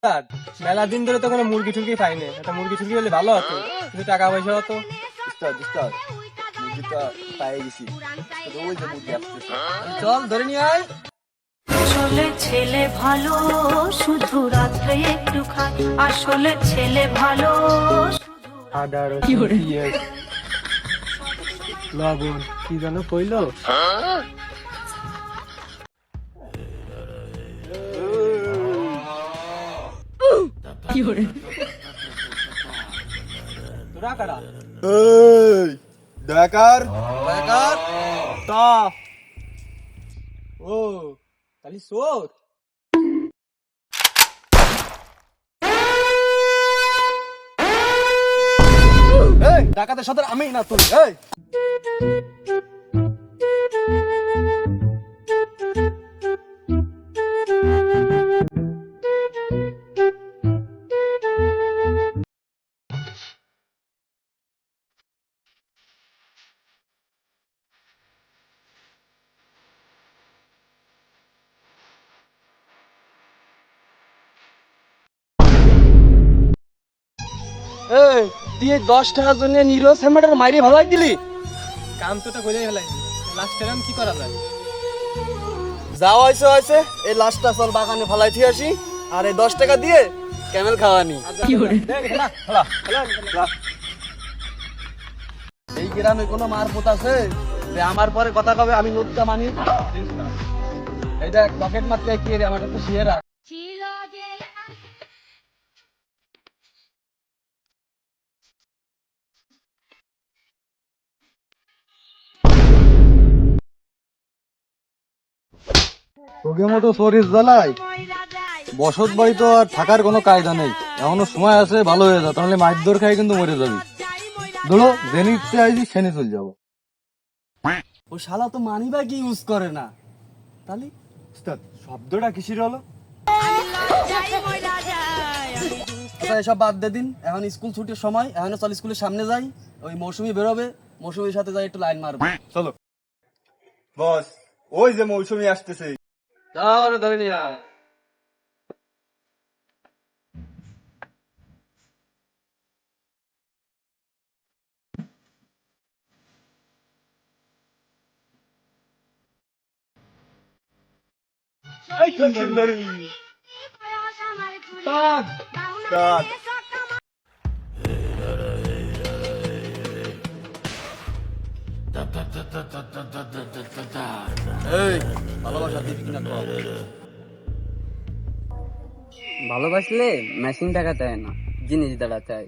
Sir, মেলা দিন ধরে তো কোনো মুরগি টুরগি পাইনি, একটা মুরগি টুরগি হলে ভালো হতো, কিছু টাকা পয়সা হতো। উস্তাদ উস্তাদ মুরগিটা পেয়ে গেছি। তো ওই যে মুরগি আসতেছে। চল ধরে নিয়ে আয়। আসলে ছেলে ভালো শুধু রাত্রে একটু খায়, আসলে ছেলে ভালো আদা রসুন পেঁয়াজ লবণ কি যেন কইলো। তোরা কারা? এই দেখার বেকার তা ও তাহলে চোর। এই ডাকাতের সাথে আমি না তুই। এই এই তুই 10 টাকার জন্য নিরো সেমেটার মাইরে ভালাই দিলি। কাম তো করে ফেলাই, লাস্ট টাইম কি করা যায়? যাও হয়েছে এই লাশটা চল বাগানে ফালাই থিয়ে আসি, আর এই 10 টাকা দিয়ে ক্যামেল খাওয়ানি। এই গ্রামে কোনো মারফত আছে যে আমার পরে কথা কবে আমি নদীটা মানি? এই দেখ পকেট মারতে কি রে, আমার তো শিয়েরা। তোকে মতো শরীর জ্বালাই বসত বাড়ি তো আর থাকার কোনো কায়দা নেই, এখনো সময় আছে, ভালো হয়ে যা, তাহলে মারধর খাই কিন্তু মরে যাবি। ধরো জেনে ইচ্ছে আইছি সেনে চলে যাবো। ও শালা তো মানি ব্যাগ ইউজ করে না, তাহলে উস্তাদ শব্দটা কিসের হলো? আচ্ছা এসব বাদ দে দিন, এখন স্কুল ছুটির সময়, এখন চল স্কুলের সামনে যাই, ওই মৌসুমি বেরোবে, মৌসুমির সাথে যাই একটু লাইন মারবো। চলো বস, ওই যে মৌসুমী আসতেছে। তাহলে ধরে নিয়ে কাক, এই ভালোবাসা দিবি কিনা তো? ভালোবাসলে মেশিন টাকা চায় না, জিনিস দ্বারা চায়।